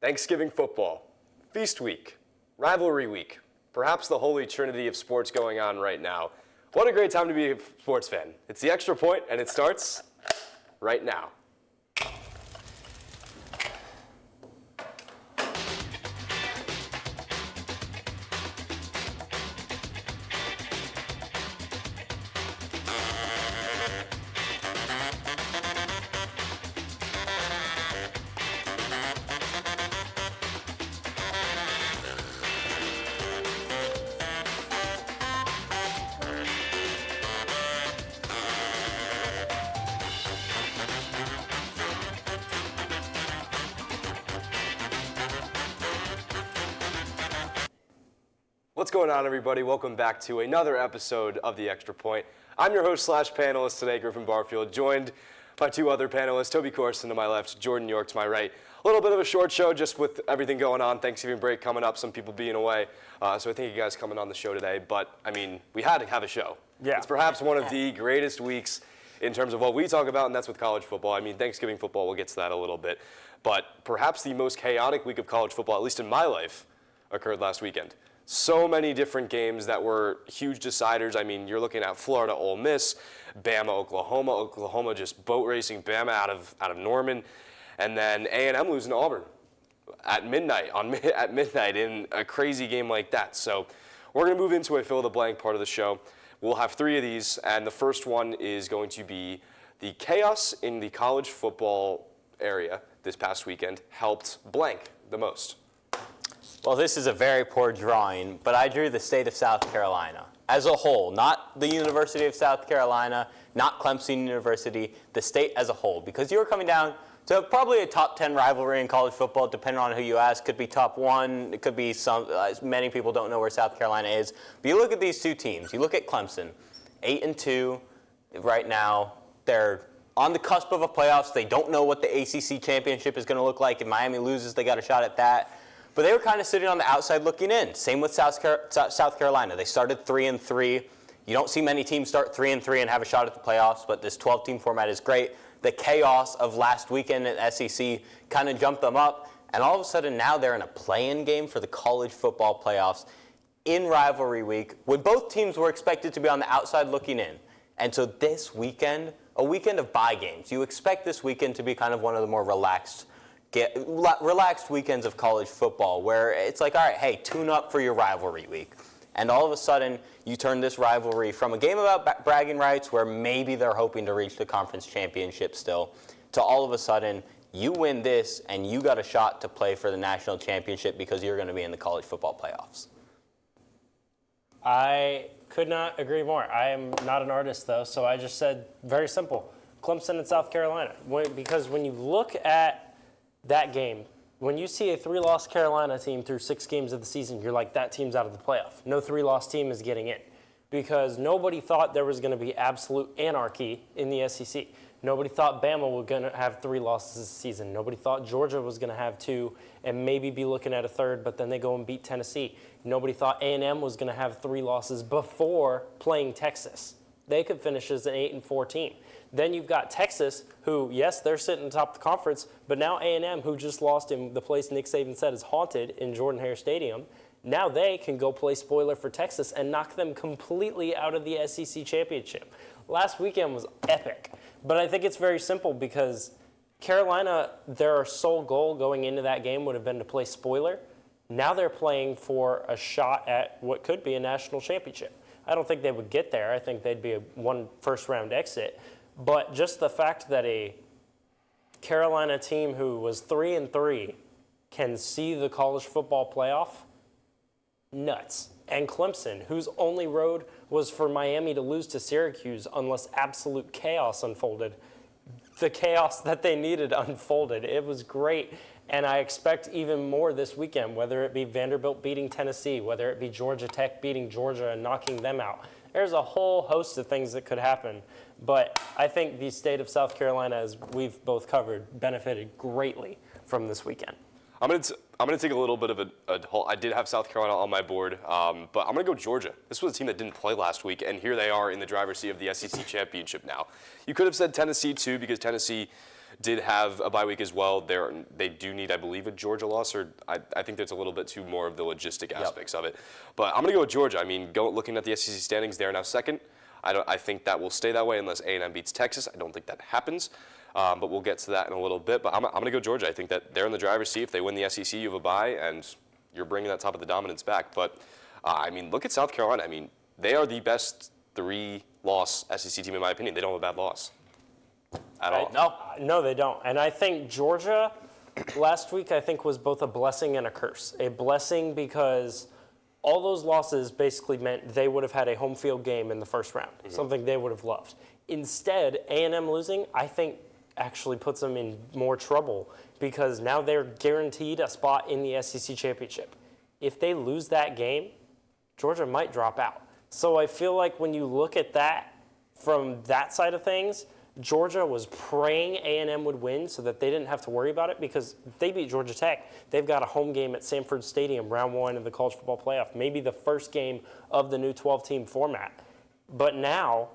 Thanksgiving football, feast week, rivalry week, perhaps the holy trinity of sports going on right now. What a great time to be a sports fan. It's the Extra Point, and it starts right now. What's going on, everybody? Welcome back to another episode of The Extra Point. I'm your host slash panelist today, Griffin Barfield, joined by two other panelists, Toby Corson to my left, Jordan York to my right. A little bit of a short show just with everything going on, Thanksgiving break coming up, some people being away. So I thank you guys coming on the show today. But, I mean, we had to have a show. Yeah. It's perhaps one of the greatest weeks in terms of what we talk about, and that's with college football. I mean, Thanksgiving football, we'll get to that a little bit. But perhaps the most chaotic week of college football, at least in my life, occurred last weekend. So many different games that were huge deciders. I mean, you're looking at Florida, Ole Miss, Bama, Oklahoma just boat racing Bama out of Norman, and then A&M losing to Auburn at midnight in a crazy game like that. So we're going to move into a fill-the-blank part of the show. We'll have three of these, and the first one is going to be the chaos in the college football area this past weekend helped blank the most. Well, this is a very poor drawing, but I drew the state of South Carolina as a whole, not the University of South Carolina, not Clemson University, the state as a whole, because you were coming down to probably a top 10 rivalry in college football, depending on who you ask. Could be top one, it could be some, many people don't know where South Carolina is. But you look at these two teams, you look at Clemson, 8-2 right now. They're on the cusp of a playoffs. They don't know what the ACC championship is going to look like. If Miami loses, they got a shot at that. But they were kind of sitting on the outside looking in. Same with South Carolina. They started 3-3. You don't see many teams start 3-3 and have a shot at the playoffs, but this 12-team format is great. The chaos of last weekend at SEC kind of jumped them up, and all of a sudden now they're in a play-in game for the college football playoffs in rivalry week when both teams were expected to be on the outside looking in. And so this weekend, a weekend of bye games, you expect this weekend to be kind of one of the more relaxed weekends of college football where it's like, all right, hey, tune up for your rivalry week. And all of a sudden, you turn this rivalry from a game about bragging rights where maybe they're hoping to reach the conference championship still, to all of a sudden, you win this and you got a shot to play for the national championship because you're going to be in the college football playoffs. I could not agree more. I am not an artist, though, so I just said very simple, Clemson and South Carolina. Because when you look at that game, when you see a 3-loss Carolina team through 6 games of the season, you're like, that team's out of the playoff. No 3-loss team is getting in because nobody thought there was going to be absolute anarchy in the SEC. Nobody thought Bama was going to have 3 losses this season. Nobody thought Georgia was going to have 2 and maybe be looking at a third, but then they go and beat Tennessee. Nobody thought A&M was going to have 3 losses before playing Texas. They could finish as an 8-4 team. Then you've got Texas, who, yes, they're sitting atop the conference, but now A&M, who just lost in the place Nick Saban said is haunted in Jordan-Hare Stadium, now they can go play spoiler for Texas and knock them completely out of the SEC championship. Last weekend was epic, but I think it's very simple because Carolina, their sole goal going into that game would have been to play spoiler. Now they're playing for a shot at what could be a national championship. I don't think they would get there. I think they'd be a one first-round exit. But just the fact that a Carolina team who was 3-3 can see the college football playoff, nuts. And Clemson, whose only road was for Miami to lose to Syracuse unless absolute chaos unfolded. The chaos that they needed unfolded. It was great. And I expect even more this weekend, whether it be Vanderbilt beating Tennessee, whether it be Georgia Tech beating Georgia and knocking them out. There's a whole host of things that could happen. But I think the state of South Carolina, as we've both covered, benefited greatly from this weekend. I'm going to take a little bit of a whole. I did have South Carolina on my board, but I'm going to go Georgia. This was a team that didn't play last week, and here they are in the driver's seat of the SEC championship now. You could have said Tennessee, too, because Tennessee did have a bye week as well. They do need, I believe, a Georgia loss, or I think there's a little bit too more of the logistic aspects of it. But I'm going to go with Georgia. I mean, looking at the SEC standings, they're now second. I think that will stay that way unless A&M beats Texas. I don't think that happens, but we'll get to that in a little bit. But I'm going to go Georgia. I think that they're in the driver's seat. If they win the SEC, you have a bye, and you're bringing that top of the dominance back. But, I mean, look at South Carolina. I mean, they are the best 3-loss SEC team, in my opinion. They don't have a bad loss at all. No, they don't. And I think Georgia last week, I think, was both a blessing and a curse. A blessing because all those losses basically meant they would have had a home field game in the first round, something they would have loved. Instead, A&M losing, I think, actually puts them in more trouble because now they're guaranteed a spot in the SEC championship. If they lose that game, Georgia might drop out. So I feel like when you look at that from that side of things, Georgia was praying A&M would win so that they didn't have to worry about it because they beat Georgia Tech. They've got a home game at Sanford Stadium, round 1 of the college football playoff, maybe the first game of the new 12-team format. But now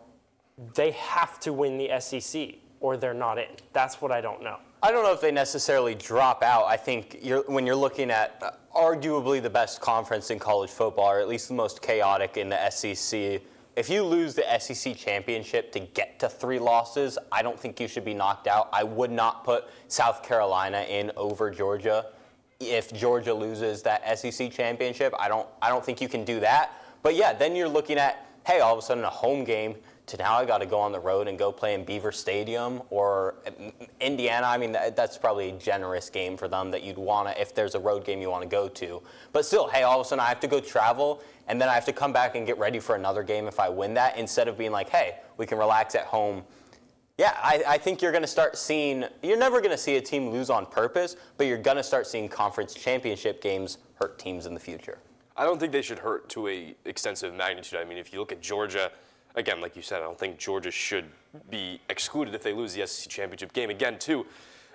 they have to win the SEC or they're not in. That's what I don't know. I don't know if they necessarily drop out. I think when you're looking at arguably the best conference in college football, or at least the most chaotic in the SEC, if you lose the SEC championship to get to 3 losses, I don't think you should be knocked out. I would not put South Carolina in over Georgia. If Georgia loses that SEC championship, I don't think you can do that. But yeah, then you're looking at, hey, all of a sudden a home game to now I got to go on the road and go play in Beaver Stadium or Indiana. I mean, that's probably a generous game for them that you'd want to, if there's a road game you want to go to. But still, hey, all of a sudden I have to go travel and then I have to come back and get ready for another game if I win that, instead of being like, hey, we can relax at home. Yeah, I think you're going to start seeing, you're never going to see a team lose on purpose, but you're going to start seeing conference championship games hurt teams in the future. I don't think they should hurt to a extensive magnitude. I mean, if you look at Georgia, again, like you said, I don't think Georgia should be excluded if they lose the SEC championship game. Again, too,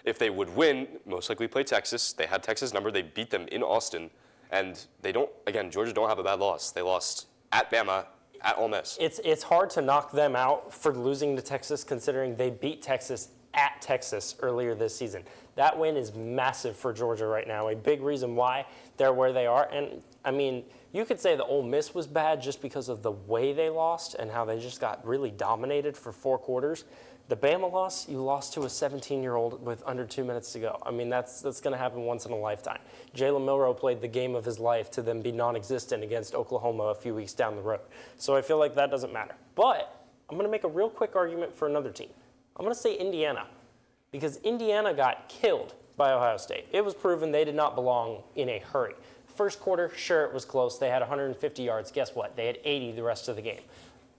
if they would win, most likely play Texas. They had Texas number. They beat them in Austin. And they don't, again, Georgia don't have a bad loss. They lost at Bama, at Ole Miss. It's hard to knock them out for losing to Texas, considering they beat Texas at Texas earlier this season. That win is massive for Georgia right now, a big reason why they're where they are. And, I mean, you could say the Ole Miss was bad just because of the way they lost and how they just got really dominated for 4 quarters. The Bama loss, you lost to a 17-year-old with under 2 minutes to go. I mean, that's going to happen once in a lifetime. Jalen Milroe played the game of his life to then be non-existent against Oklahoma a few weeks down the road. So I feel like that doesn't matter. But I'm going to make a real quick argument for another team. I'm going to say Indiana, because Indiana got killed by Ohio State. It was proven they did not belong in a hurry. First quarter, sure, it was close. They had 150 yards. Guess what? They had 80 the rest of the game.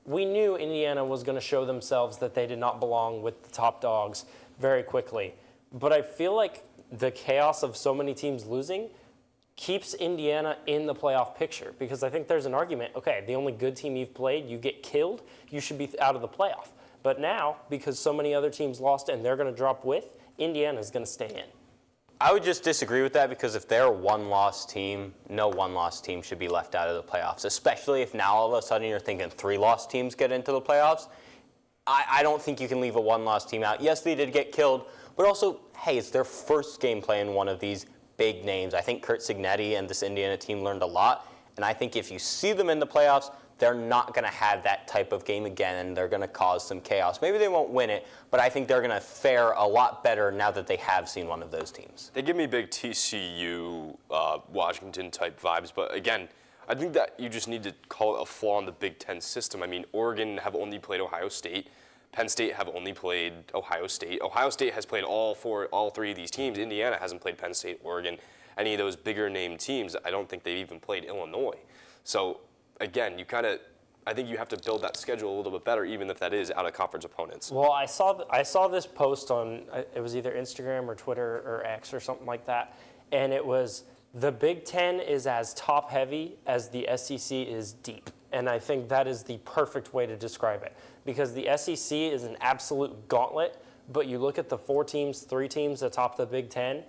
We knew Indiana was going to show themselves that they did not belong with the top dogs very quickly. But I feel like the chaos of so many teams losing keeps Indiana in the playoff picture, because I think there's an argument, okay, the only good team you've played, you get killed, you should be out of the playoff. But now, because so many other teams lost and they're going to drop with, Indiana's going to stay in. I would just disagree with that, because if they're a one-loss team, no one-loss team should be left out of the playoffs, especially if now all of a sudden you're thinking 3-loss teams get into the playoffs. I don't think you can leave a one-loss team out. Yes, they did get killed, but also, hey, it's their first game playing one of these big names. I think Kurt Cignetti and this Indiana team learned a lot, and I think if you see them in the playoffs, they're not going to have that type of game again, and they're going to cause some chaos. Maybe they won't win it, but I think they're going to fare a lot better now that they have seen one of those teams. They give me big TCU, Washington-type vibes, but again, I think that you just need to call it a flaw in the Big Ten system. I mean, Oregon have only played Ohio State. Penn State have only played Ohio State. Ohio State has played all 3 of these teams. Indiana hasn't played Penn State, Oregon, any of those bigger name teams. I don't think they've even played Illinois. So again, I think you have to build that schedule a little bit better, even if that is out-of-conference opponents. Well, I saw this post on, it was either Instagram or Twitter or X or something like that, and it was, the Big Ten is as top-heavy as the SEC is deep. And I think that is the perfect way to describe it, because the SEC is an absolute gauntlet, but you look at the 3 teams atop the Big Ten,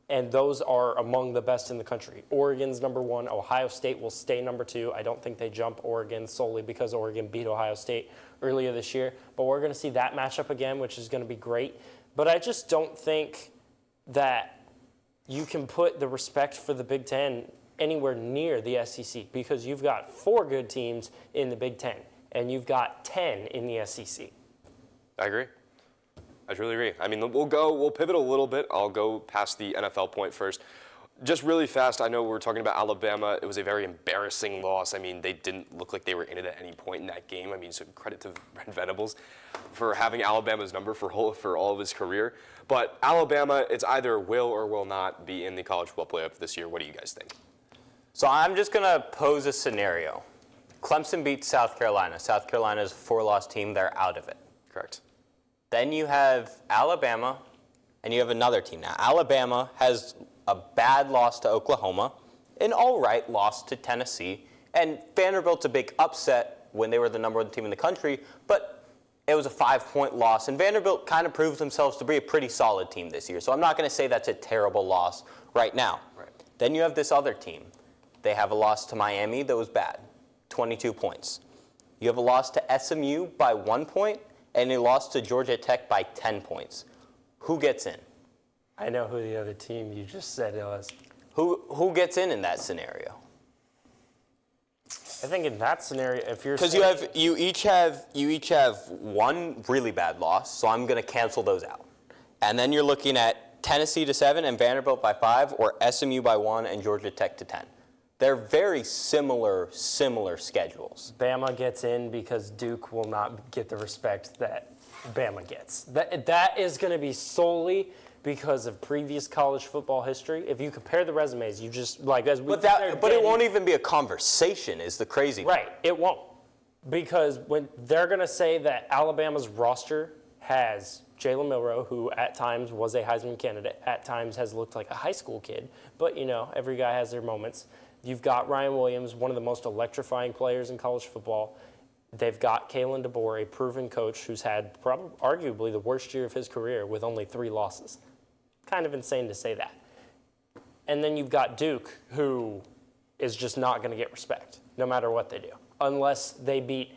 and those are among the best in the country. Oregon's number 1. Ohio State will stay number 2. I don't think they jump Oregon solely because Oregon beat Ohio State earlier this year. But we're going to see that matchup again, which is going to be great. But I just don't think that you can put the respect for the Big Ten anywhere near the SEC because you've got 4 good teams in the Big Ten and you've got 10 in the SEC. I agree. I truly agree. I mean, we'll pivot a little bit. I'll go past the NFL point first. Just really fast, I know we're talking about Alabama. It was a very embarrassing loss. I mean, they didn't look like they were in it at any point in that game. I mean, so credit to Brent Venables for having Alabama's number for all of his career. But Alabama, it's either will or will not be in the college football playoff this year. What do you guys think? So I'm just going to pose a scenario. Clemson beats South Carolina. South Carolina is a 4-loss team. They're out of it. Correct. Then you have Alabama, and you have another team now. Alabama has a bad loss to Oklahoma, an all right loss to Tennessee, and Vanderbilt's a big upset when they were the number 1 team in the country, but it was a 5-point loss, and Vanderbilt kind of proved themselves to be a pretty solid team this year. So I'm not going to say that's a terrible loss right now. Right. Then you have this other team. They have a loss to Miami that was bad, 22 points. You have a loss to SMU by 1 point, and a loss to Georgia Tech by 10 points. Who gets in? I know who the other team you just said it was. Who gets in that scenario? I think in that scenario, if you're Because you each have one really bad loss, so I'm going to cancel those out. And then you're looking at Tennessee to 7 and Vanderbilt by 5, or SMU by 1 and Georgia Tech to 10. They're very similar schedules. Bama gets in because Duke will not get the respect that Bama gets. That is going to be solely because of previous college football history. If you compare the resumes, you just as we. But it won't even be a conversation. Is the crazy part. Right? It won't, because when they're going to say that Alabama's roster has Jalen Milroe, who at times was a Heisman candidate, at times has looked like a high school kid, but every guy has their moments. You've got Ryan Williams, one of the most electrifying players in college football. They've got Kalen DeBoer, a proven coach who's had arguably the worst year of his career with only 3 losses. Kind of insane to say that. And then you've got Duke, who is just not going to get respect, no matter what they do, unless they beat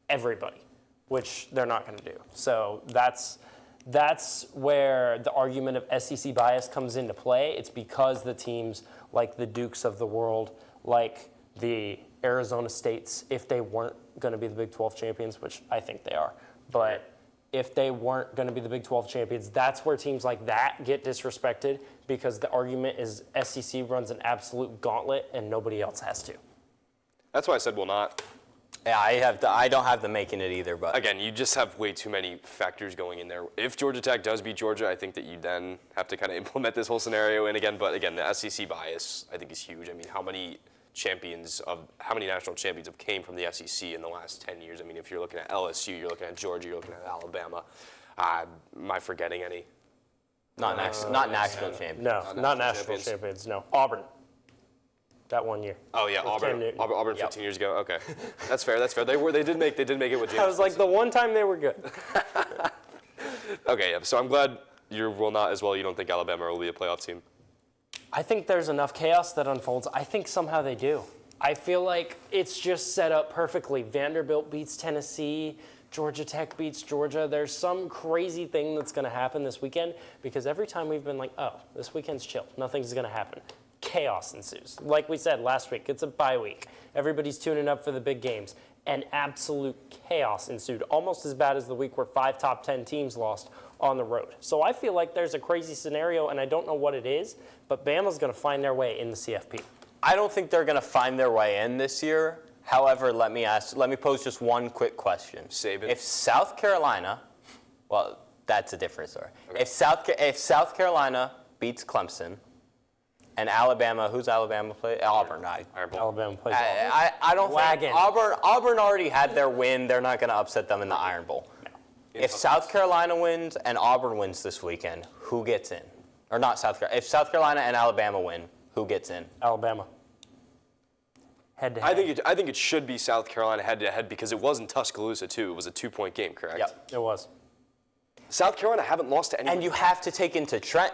everybody, which they're not going to do. So that's where the argument of SEC bias comes into play. It's because the teams like the Dukes of the world, like the Arizona States, if they weren't going to be the Big 12 champions, which I think they are, but if they weren't going to be the Big 12 champions, that's where teams like that get disrespected, because the argument is SEC runs an absolute gauntlet and nobody else has to. That's why I said will not. Yeah, I don't have them making it either. But again, you just have way too many factors going in there. If Georgia Tech does beat Georgia, I think that you then have to kind of implement this whole scenario. And again, the SEC bias I think is huge. I mean, how many national champions have came from the SEC in the last 10 years? I mean, if you're looking at LSU, you're looking at Georgia, you're looking at Alabama. Am I forgetting any? Not national champions. No, not national champions. No, Auburn. That 1 year. Oh yeah, Auburn 15 years ago. Okay, that's fair. They did make it with James. I was like, the one time they were good. Okay, yeah. So I'm glad you will not as well. You don't think Alabama will be a playoff team? I think there's enough chaos that unfolds. I think somehow they do. I feel like it's just set up perfectly. Vanderbilt beats Tennessee. Georgia Tech beats Georgia. There's some crazy thing that's going to happen this weekend, because every time we've been like, oh, this weekend's chill. Nothing's going to happen. Chaos ensues. Like we said last week, it's a bye week. Everybody's tuning up for the big games. And absolute chaos ensued, almost as bad as the week where 5 top 10 teams lost on the road. So I feel like there's a crazy scenario, and I don't know what it is, but Bama's going to find their way in the CFP. I don't think they're going to find their way in this year. However, let me pose just one quick question. Saban. If South Carolina, well, that's a different story. Okay. If South Carolina beats Clemson, and Alabama, who's Alabama play? Auburn. Alabama plays I don't think Auburn already had their win. They're not going to upset them in the Iron Bowl. No. If South Carolina wins and Auburn wins this weekend, who gets in? Or not South Carolina. If South Carolina and Alabama win, who gets in? Alabama. Head-to-head. I think it should be South Carolina head-to-head, because it was in Tuscaloosa too. It was a 2-point game, correct? Yep. It was. South Carolina haven't lost to anyone. And you have to take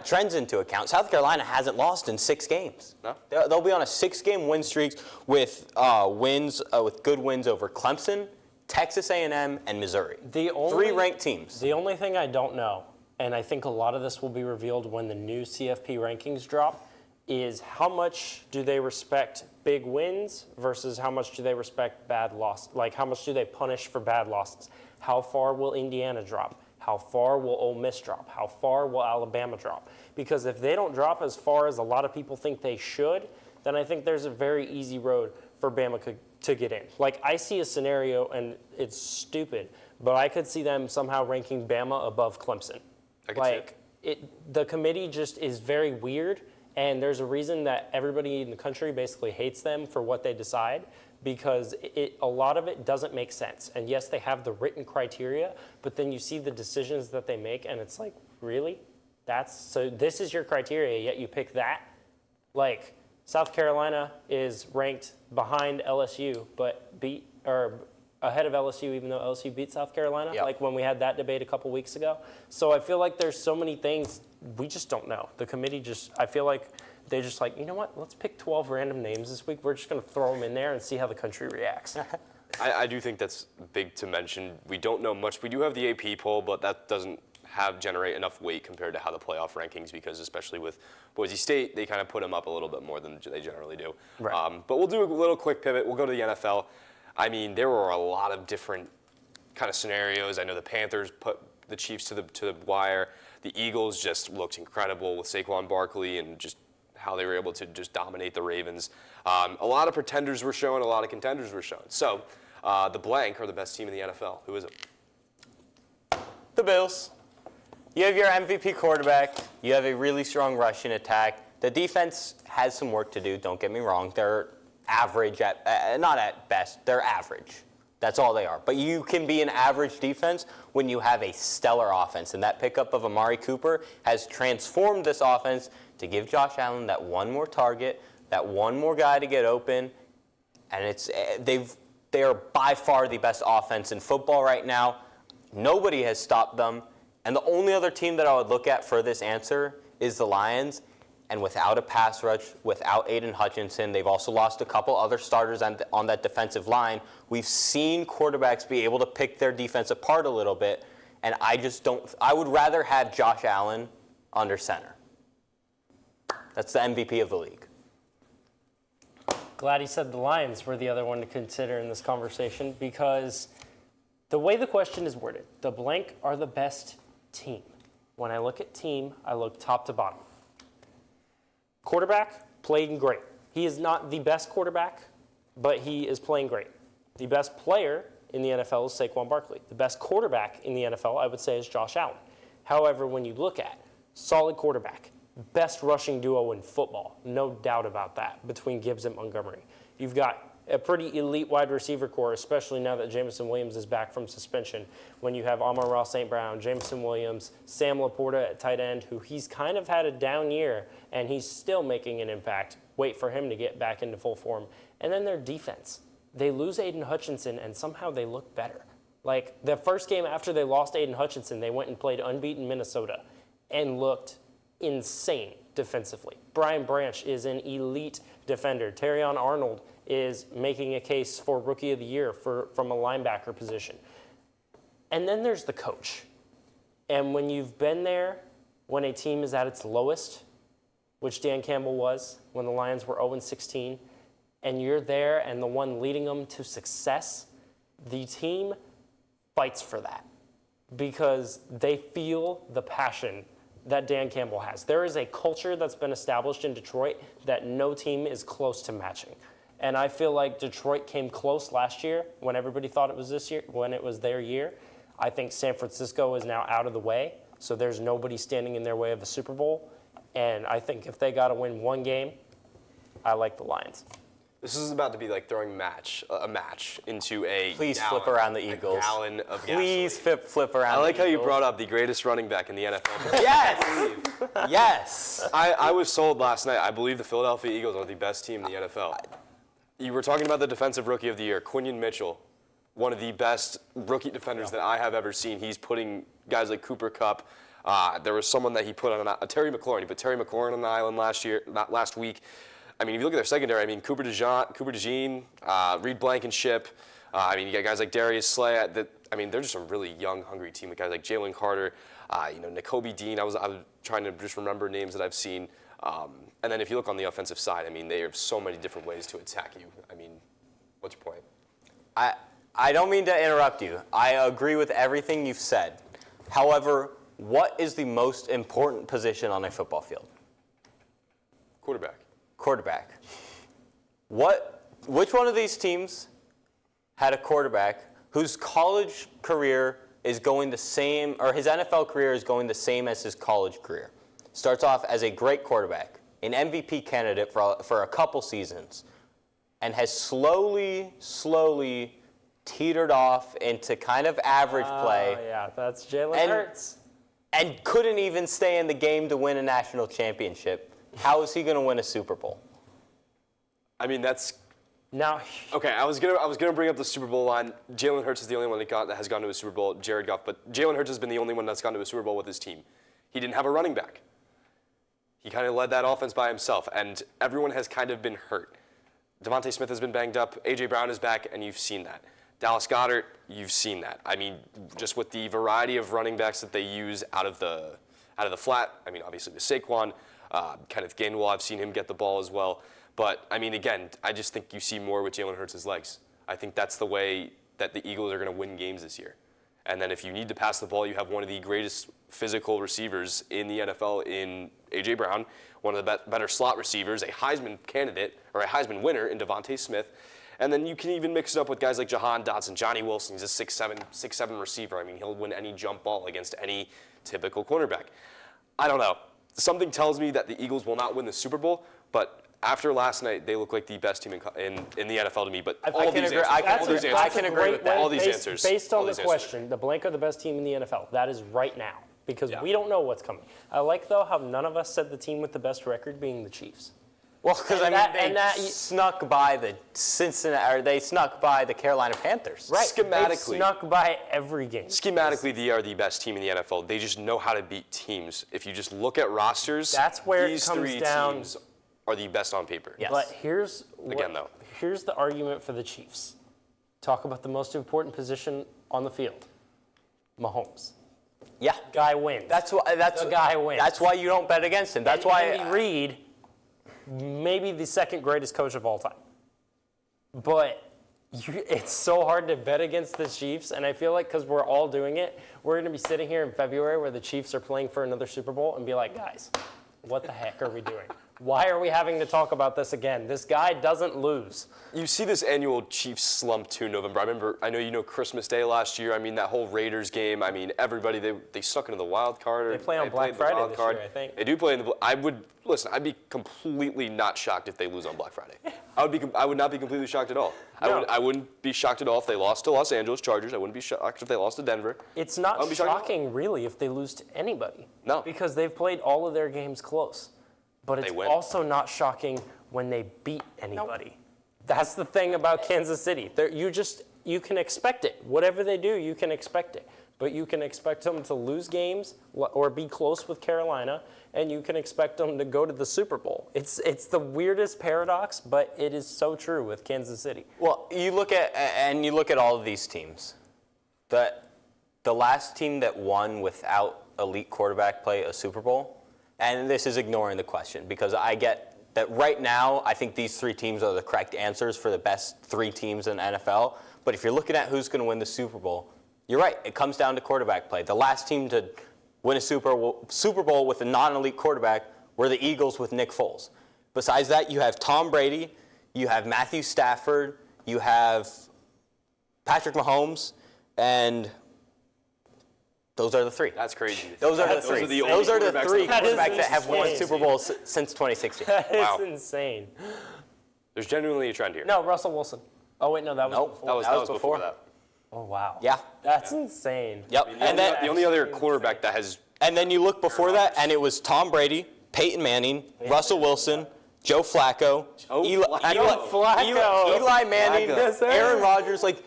trends into account. South Carolina hasn't lost in 6 games. No? They'll be on a 6-game win streak with good wins over Clemson, Texas A&M, and Missouri. 3 ranked teams. The only thing I don't know and I think a lot of this will be revealed when the new CFP rankings drop, is how much do they respect big wins versus how much do they respect bad loss? Like, how much do they punish for bad losses? How far will Indiana drop? How far will Ole Miss drop? How far will Alabama drop? Because if they don't drop as far as a lot of people think they should, then I think there's a very easy road for Bama to get in. Like, I see a scenario, and it's stupid, but I could see them somehow ranking Bama above Clemson. I could see Like, the committee just is very weird, and there's a reason that everybody in the country basically hates them for what they decide, because a lot of it doesn't make sense. And yes, they have the written criteria, but then you see the decisions that they make, and it's like, really? So this is your criteria, yet you pick that? Like, South Carolina is ranked behind LSU, but ahead of LSU, even though LSU beat South Carolina, like when we had that debate a couple weeks ago. So I feel like there's so many things we just don't know. The committee I feel like they're just like, you know what, let's pick 12 random names this week. We're just going to throw them in there and see how the country reacts. I do think that's big to mention. We don't know much. We do have the AP poll, but that doesn't generate enough weight compared to how the playoff rankings, because especially with Boise State, they kind of put them up a little bit more than they generally do. Right. But we'll do a little quick pivot. We'll go to the NFL. I mean, there were a lot of different kind of scenarios. I know the Panthers put the Chiefs to the wire. The Eagles just looked incredible with Saquon Barkley and just how they were able to just dominate the Ravens. A lot of pretenders were shown, a lot of contenders were shown. So the blank are the best team in the NFL. Who is it? The Bills. You have your MVP quarterback. You have a really strong rushing attack. The defense has some work to do, don't get me wrong. They're average not at best, they're average. That's all they are. But you can be an average defense when you have a stellar offense. And that pickup of Amari Cooper has transformed this offense to give Josh Allen that one more target, that one more guy to get open. And they are by far the best offense in football right now. Nobody has stopped them. And the only other team that I would look at for this answer is the Lions. And without a pass rush, without Aiden Hutchinson, they've also lost a couple other starters on that defensive line. We've seen quarterbacks be able to pick their defense apart a little bit. And I would rather have Josh Allen under center. That's the MVP of the league. Glad he said the Lions were the other one to consider in this conversation, because the way the question is worded, the blank are the best team. When I look at team, I look top to bottom. Quarterback, playing great. He is not the best quarterback, but he is playing great. The best player in the NFL is Saquon Barkley. The best quarterback in the NFL, I would say, is Josh Allen. However, when you look at solid quarterback, best rushing duo in football, no doubt about that, between Gibbs and Montgomery. You've got a pretty elite wide receiver core, especially now that Jameson Williams is back from suspension. When you have Amon-Ra St. Brown, Jameson Williams, Sam Laporta at tight end, who he's kind of had a down year, and he's still making an impact. Wait for him to get back into full form. And then their defense. They lose Aiden Hutchinson, and somehow they look better. Like, the first game after they lost Aiden Hutchinson, they went and played unbeaten Minnesota and looked insane defensively. Brian Branch is an elite defender. Terrion Arnold is making a case for Rookie of the Year from a linebacker position. And then there's the coach. And when you've been there, when a team is at its lowest, which Dan Campbell was, when the Lions were 0-16, and you're there and the one leading them to success, the team fights for that because they feel the passion that Dan Campbell has. There is a culture that's been established in Detroit that no team is close to matching. And I feel like Detroit came close last year when everybody thought it was this year, when it was their year. I think San Francisco is now out of the way, so there's nobody standing in their way of a Super Bowl. And I think if they got to win one game, I like the Lions. This is about to be like throwing a match into a Please flip around the Eagles. A gallon of Please gasoline. flip around. I like the how you Eagles. brought up the greatest running back in the NFL. Yes. Yes. I was sold last night. I believe the Philadelphia Eagles are the best team in the NFL. You were talking about the defensive rookie of the year, Quinion Mitchell, one of the best rookie defenders that I have ever seen. He's putting guys like Cooper Kupp. There was someone that he put on Terry McLaurin. He put Terry McLaurin on the island last week. I mean, if you look at their secondary, I mean, Cooper DeJean, Reed Blankenship. I mean, you got guys like Darius Slay. They're just a really young, hungry team with guys like Jalen Carter. N'Kobe Dean. I was trying to just remember names that I've seen. And then if you look on the offensive side, I mean, they have so many different ways to attack you. I mean, what's your point? I don't mean to interrupt you. I agree with everything you've said. However, what is the most important position on a football field? Quarterback. Which one of these teams had a quarterback whose college career is going the same, or his NFL career is going the same as his college career? Starts off as a great quarterback, an MVP candidate for a couple seasons, and has slowly teetered off into kind of average play. Yeah, that's Jalen Hurts. And couldn't even stay in the game to win a national championship. How is he going to win a Super Bowl? I mean, that's now. Okay, I was gonna bring up the Super Bowl line. Jalen Hurts is the only one that has gone to a Super Bowl. Jared Goff, but Jalen Hurts has been the only one that's gone to a Super Bowl with his team. He didn't have a running back. He kind of led that offense by himself, and everyone has kind of been hurt. Devontae Smith has been banged up. A.J. Brown is back, and you've seen that. Dallas Goedert, you've seen that. I mean, just with the variety of running backs that they use out of the flat. I mean, obviously with Saquon, Kenneth Gainwell, I've seen him get the ball as well. But, I mean, again, I just think you see more with Jalen Hurts' legs. I think that's the way that the Eagles are going to win games this year. And then if you need to pass the ball, you have one of the greatest physical receivers in the NFL in A.J. Brown, one of the better slot receivers, a Heisman candidate, or a Heisman winner in Devontae Smith. And then you can even mix it up with guys like Jahan Dotson, Johnny Wilson. He's a 6'7" receiver. I mean, he'll win any jump ball against any typical cornerback. I don't know. Something tells me that the Eagles will not win the Super Bowl, but after last night, they look like the best team in the NFL to me. But I can agree with that. All these answers. Based on the question, the blank are the best team in the NFL. That is right now, because we don't know what's coming. I like, though, how none of us said the team with the best record being the Chiefs. Well, because they snuck by the Cincinnati, or they snuck by the Carolina Panthers. Right. Schematically, they snuck by every game. Schematically, they are the best team in the NFL. They just know how to beat teams. If you just look at rosters, that's where these it comes three down. teams are the best on paper. Yes. But here's the argument for the Chiefs. Talk about the most important position on the field. Mahomes. Yeah. Guy wins. The guy wins. That's why you don't bet against him. That's why Andy Reid, maybe the second greatest coach of all time. But it's so hard to bet against the Chiefs, and I feel like because we're all doing it, we're going to be sitting here in February where the Chiefs are playing for another Super Bowl and be like, guys, what the heck are we doing? Why are we having to talk about this again? This guy doesn't lose. You see this annual Chiefs slump too in November. I know Christmas Day last year. I mean, that whole Raiders game. I mean, everybody, they stuck into the wild card. They play on Black Friday this year, I think. They do play in the. I'd be completely not shocked if they lose on Black Friday. I would not be completely shocked at all. No. I wouldn't be shocked at all if they lost to Los Angeles Chargers. I wouldn't be shocked if they lost to Denver. It's not shocking, really, if they lose to anybody. No. Because they've played all of their games close. But it's also not shocking when they beat anybody. Nope. That's the thing about Kansas City. You can expect it. Whatever they do, you can expect it. But you can expect them to lose games or be close with Carolina, and you can expect them to go to the Super Bowl. It's the weirdest paradox, but it is so true with Kansas City. Well, you look at all of these teams. The last team that won without elite quarterback play a Super Bowl. And this is ignoring the question because I get that right now I think these three teams are the correct answers for the best three teams in the NFL. But if you're looking at who's going to win the Super Bowl, you're right. It comes down to quarterback play. The last team to win a Super Bowl with a non-elite quarterback were the Eagles with Nick Foles. Besides that, you have Tom Brady, you have Matthew Stafford, you have Patrick Mahomes, and those are the three. That's crazy. Those are the three. Those are the three quarterbacks that have won Super Bowls since 2016. That is insane. There's genuinely a trend here. No, Russell Wilson. Oh, wait, no, that was before. That was before that. Oh, wow. Yeah. That's insane. Yep. And then the only other quarterback that has... And then you look before that, and it was Tom Brady, Peyton Manning, Russell Wilson, Joe Flacco, Eli Manning, Flacco. Aaron Rodgers. Like,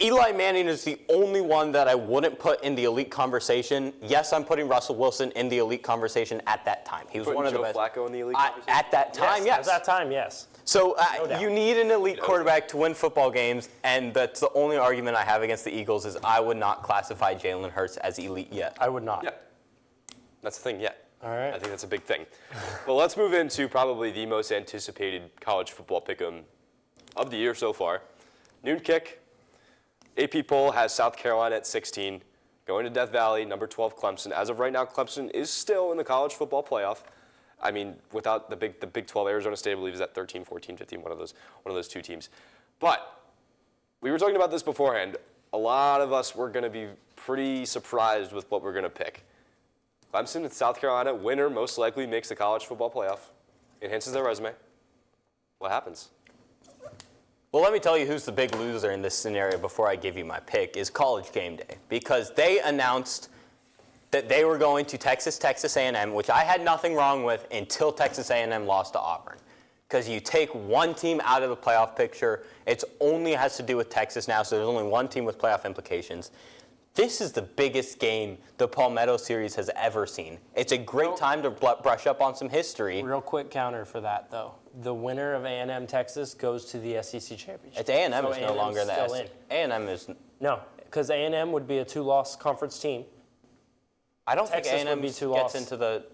Eli Manning is the only one that I wouldn't put in the elite conversation. Yes, I'm putting Russell Wilson in the elite conversation at that time. He was one of the best. Joe Flacco in the elite conversation? At that time, yes. At that time, yes. So doubt. you need an elite quarterback to win football games, and that's the only argument I have against the Eagles is I would not classify Jalen Hurts as elite yet. I would not. Yeah. That's the thing, yeah. All right. I think that's a big thing. Well, let's move into probably the most anticipated college football pick'em of the year so far. Noon kick. AP poll has South Carolina at 16, going to Death Valley, number 12 Clemson. As of right now, Clemson is still in the college football playoff. I mean, without the Big 12, Arizona State, I believe, is at 13, 14, 15, one of those two teams. But we were talking about this beforehand. A lot of us were going to be pretty surprised with what we're going to pick. Clemson and South Carolina, winner most likely makes the college football playoff, enhances their resume. What happens? Well, let me tell you who's the big loser in this scenario before I give you my pick is College Game Day, because they announced that they were going to Texas A&M, which I had nothing wrong with until Texas A&M lost to Auburn. Because you take one team out of the playoff picture, it only has to do with Texas now, so there's only one team with playoff implications. This is the biggest game the Palmetto series has ever seen. It's a great time to brush up on some history. Real quick counter for that, though. The winner of A&M Texas goes to the SEC championship. It's A&M So is no longer the still SEC. in. A&M is. No, because A&M would be a two-loss conference team. I don't Texas think A&M would be two gets loss. into the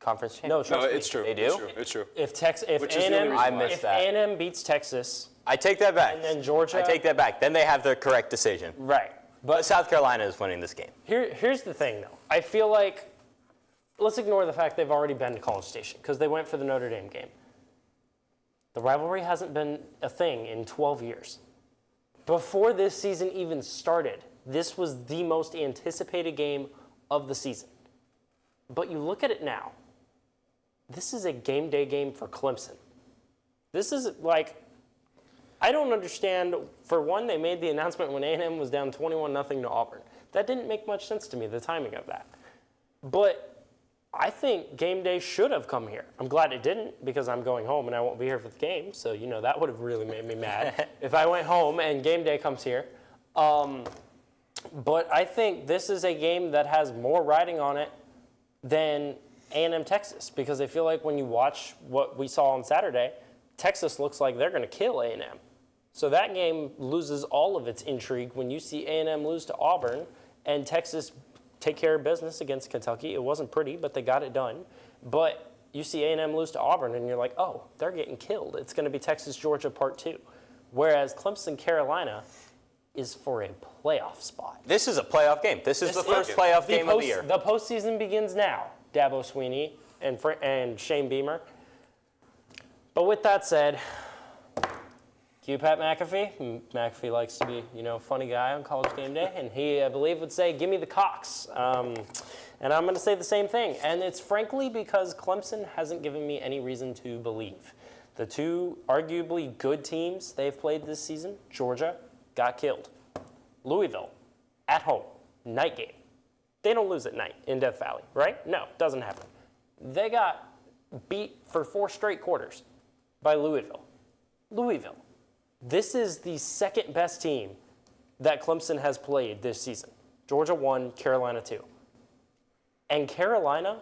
conference championship. No, trust me. It's true. They do? It's true. If Which is the only A&M, reason I why. missed if that. A&M beats Texas, I take that back. and then Georgia. I take that back. Then they have the correct decision. Right. But South Carolina is winning this game. Here's the thing, though. I feel like, let's ignore the fact they've already been to College Station, because they went for the Notre Dame game. The rivalry hasn't been a thing in 12 years. Before this season even started, this was the most anticipated game of the season. But you look at it now, this is a game day game for Clemson. This is like, I don't understand. For one, they made the announcement when A&M was down 21-0 to Auburn. That didn't make much sense to me, the timing of that. But I think game day should have come here. I'm glad it didn't, because I'm going home and I won't be here for the game. So, that would have really made me mad if I went home and game day comes here. But I think this is a game that has more riding on it than A&M Texas, because I feel like when you watch what we saw on Saturday, Texas looks like they're going to kill A&M. So that game loses all of its intrigue when you see A&M lose to Auburn and Texas take care of business against Kentucky. It wasn't pretty, but they got it done. But you see A&M lose to Auburn and you're like, oh, they're getting killed. It's going to be Texas-Georgia Part 2. Whereas Clemson-Carolina is for a playoff spot. This is a playoff game. This is the first playoff game of the year. The postseason begins now, Dabo Swinney and Shane Beamer. But with that said, cue Pat McAfee. McAfee likes to be, a funny guy on College Game Day, and he, I believe, would say, "Give me the Cox." And I'm going to say the same thing, and it's frankly because Clemson hasn't given me any reason to believe. The two arguably good teams they've played this season, Georgia, got killed. Louisville, at home, night game. They don't lose at night in Death Valley, right? No, doesn't happen. They got beat for 4 straight quarters by Louisville. Louisville. This is the second best team that Clemson has played this season. Georgia 1, Carolina 2. And Carolina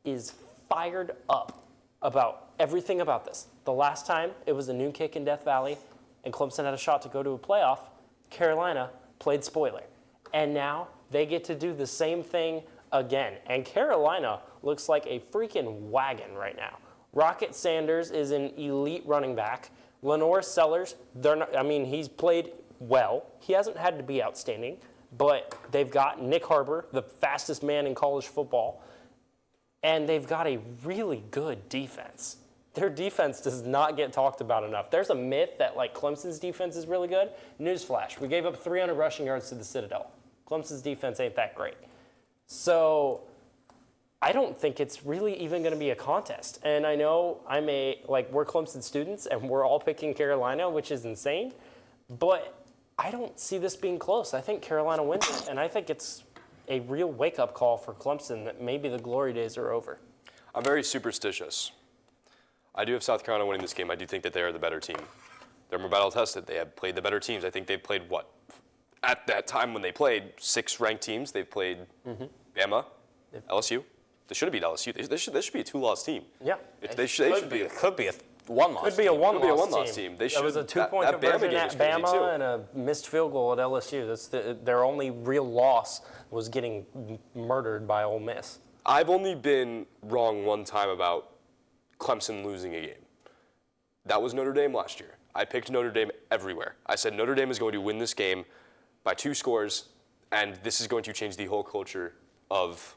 is fired up about everything about this. The last time it was a noon kick in Death Valley and Clemson had a shot to go to a playoff, Carolina played spoiler. And now they get to do the same thing again. And Carolina looks like a freaking wagon right now. Rocket Sanders is an elite running back. Lenore Sellers, he's played well. He hasn't had to be outstanding, but they've got Nick Harbor, the fastest man in college football, and they've got a really good defense. Their defense does not get talked about enough. There's a myth that Clemson's defense is really good. Newsflash, we gave up 300 rushing yards to the Citadel. Clemson's defense ain't that great. So I don't think it's really even going to be a contest. And I know we're Clemson students and we're all picking Carolina, which is insane. But I don't see this being close. I think Carolina wins it, and I think it's a real wake-up call for Clemson that maybe the glory days are over. I'm very superstitious. I do have South Carolina winning this game. I do think that they are the better team. They're more battle-tested. They have played the better teams. I think they've played, at that time when they played 6 ranked teams. They've played Bama, LSU. They should have beat LSU. This should be a 2-loss team. Yeah. They should be. It could be a one-loss Could be a team. one-loss team. There was a 2-point that Bama conversion game at was crazy, too. Bama and a missed field goal at LSU. That's their only real loss was getting murdered by Ole Miss. I've only been wrong one time about Clemson losing a game. That was Notre Dame last year. I picked Notre Dame everywhere. I said Notre Dame is going to win this game by 2 scores, and this is going to change the whole culture of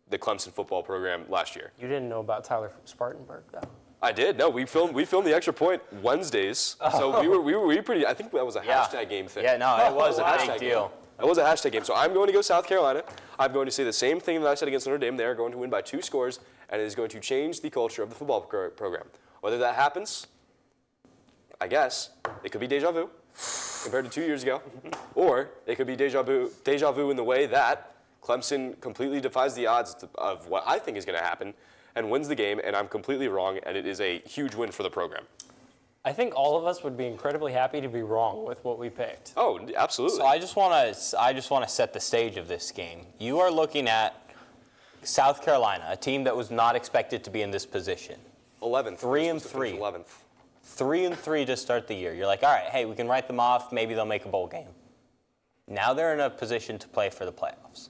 the Clemson football program last year. You didn't know about Tyler from Spartanburg, though. I did. No, we filmed the Extra Point Wednesdays, so we were pretty. I think that was a hashtag game thing. Yeah, no, it was a hashtag big deal. game. That was a hashtag game. So I'm going to go South Carolina. I'm going to say the same thing that I said against Notre Dame. They are going to win by 2 scores, and it is going to change the culture of the football program. Whether that happens, I guess it could be deja vu compared to 2 years ago, or it could be deja vu in the way that Clemson completely defies the odds of what I think is going to happen and wins the game, and I'm completely wrong, and it is a huge win for the program. I think all of us would be incredibly happy to be wrong with what we picked. Oh, absolutely. So I just want to set the stage of this game. You are looking at South Carolina, a team that was not expected to be in this position. 11th. 3-3. 11th. 3-3 to start the year. You're like, all right, hey, we can write them off. Maybe they'll make a bowl game. Now they're in a position to play for the playoffs.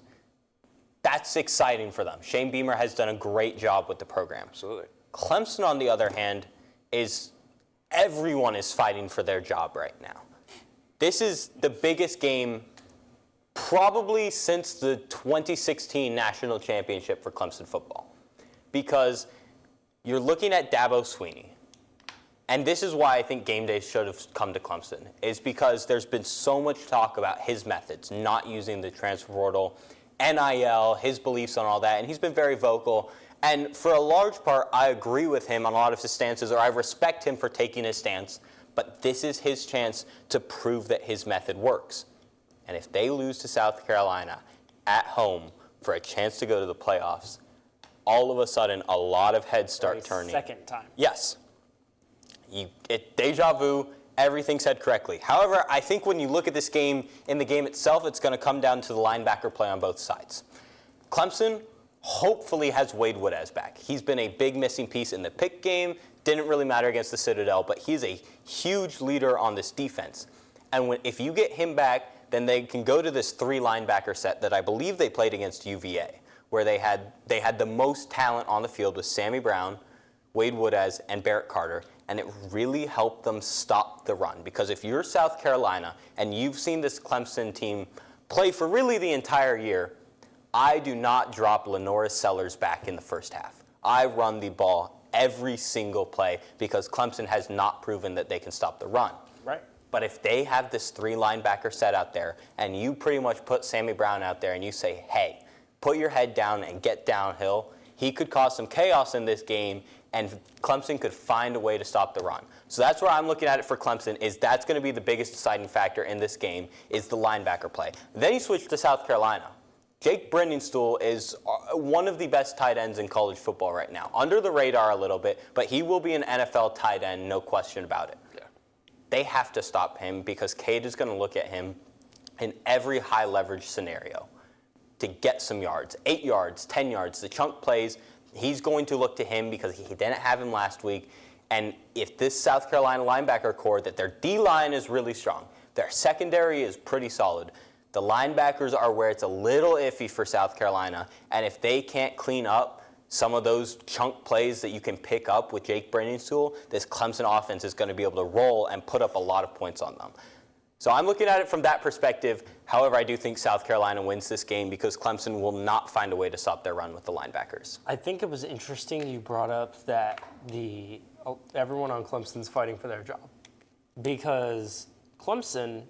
That's exciting for them. Shane Beamer has done a great job with the program. Absolutely. Clemson, on the other hand, everyone is fighting for their job right now. This is the biggest game probably since the 2016 national championship for Clemson football, because you're looking at Dabo Swinney. And this is why I think game day should have come to Clemson, is because there's been so much talk about his methods, not using the transfer portal, NIL, his beliefs on all that, and he's been very vocal. And for a large part, I agree with him on a lot of his stances, or I respect him for taking his stance, but this is his chance to prove that his method works. And if they lose to South Carolina at home for a chance to go to the playoffs, all of a sudden a lot of heads start turning. Second time. Yes. Deja vu, everything said correctly. However, I think when you look at this game, in the game itself, it's going to come down to the linebacker play on both sides. Clemson hopefully has Wade Woodaz back. He's been a big missing piece in the Pick game. Didn't really matter against the Citadel, but he's a huge leader on this defense. And if you get him back, then they can go to this 3 linebacker set that I believe they played against UVA, where they had the most talent on the field with Sammy Brown, Wade Woodaz, and Barrett Carter, and it really helped them stop the run. Because if you're South Carolina and you've seen this Clemson team play for really the entire year, I do not drop Lenoris Sellers back in the first half. I run the ball every single play because Clemson has not proven that they can stop the run. Right. But if they have this 3 linebacker set out there and you pretty much put Sammy Brown out there and you say, hey, put your head down and get downhill, he could cause some chaos in this game and Clemson could find a way to stop the run. So that's where I'm looking at it for Clemson, is that's going to be the biggest deciding factor in this game, is the linebacker play. Then you switch to South Carolina. Jake Brendingstool is one of the best tight ends in college football right now. Under the radar a little bit, but he will be an NFL tight end, no question about it. Yeah. They have to stop him because Cade is going to look at him in every high leverage scenario to get some yards, 8 yards, 10 yards, the chunk plays. He's going to look to him because he didn't have him last week. And if this South Carolina linebacker core, that their D-line is really strong, their secondary is pretty solid, the linebackers are where it's a little iffy for South Carolina. And if they can't clean up some of those chunk plays that you can pick up with Jake Brendingstool, this Clemson offense is going to be able to roll and put up a lot of points on them. So I'm looking at it from that perspective. However, I do think South Carolina wins this game because Clemson will not find a way to stop their run with the linebackers. I think it was interesting you brought up that everyone on Clemson's fighting for their job, because Clemson,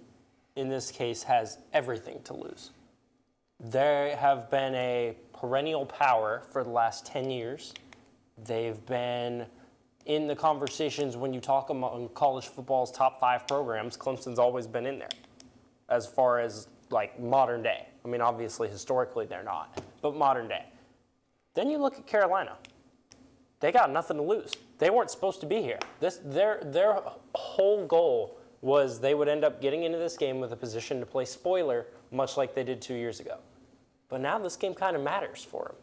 in this case, has everything to lose. They have been a perennial power for the last 10 years. They've been in the conversations when you talk among college football's top 5 programs. Clemson's always been in there as far as like modern day. I mean, obviously, historically, they're not, but modern day. Then you look at Carolina. They got nothing to lose. They weren't supposed to be here. Their whole goal was they would end up getting into this game with a position to play spoiler, much like they did 2 years ago. But now this game kind of matters for them.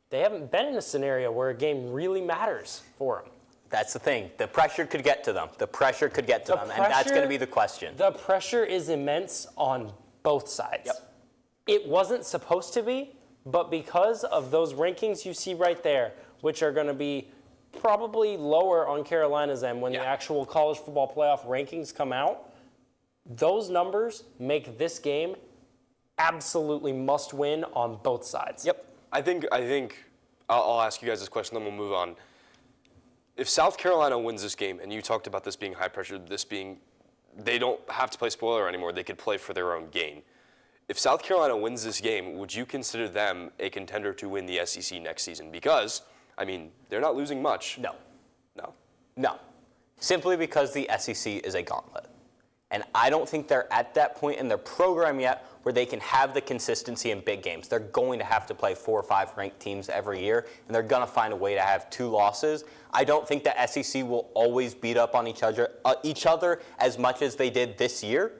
They haven't been in a scenario where a game really matters for them. That's the thing. The pressure could get to them. The pressure could get to them, and that's going to be the question. The pressure is immense on both sides. Yep. It wasn't supposed to be, but because of those rankings you see right there, which are going to be probably lower on Carolina's end when the actual college football playoff rankings come out, those numbers make this game absolutely must win on both sides. Yep. I think I'll ask you guys this question, then we'll move on. If South Carolina wins this game, and you talked about this being high pressure, this being they don't have to play spoiler anymore, they could play for their own gain. If South Carolina wins this game, would you consider them a contender to win the SEC next season? Because, I mean, they're not losing much. No. Simply because the SEC is a gauntlet. And I don't think they're at that point in their program yet where they can have the consistency in big games. They're going to have to play 4 or 5 ranked teams every year, and they're going to find a way to have 2 losses. I don't think the SEC will always beat up on each other as much as they did this year.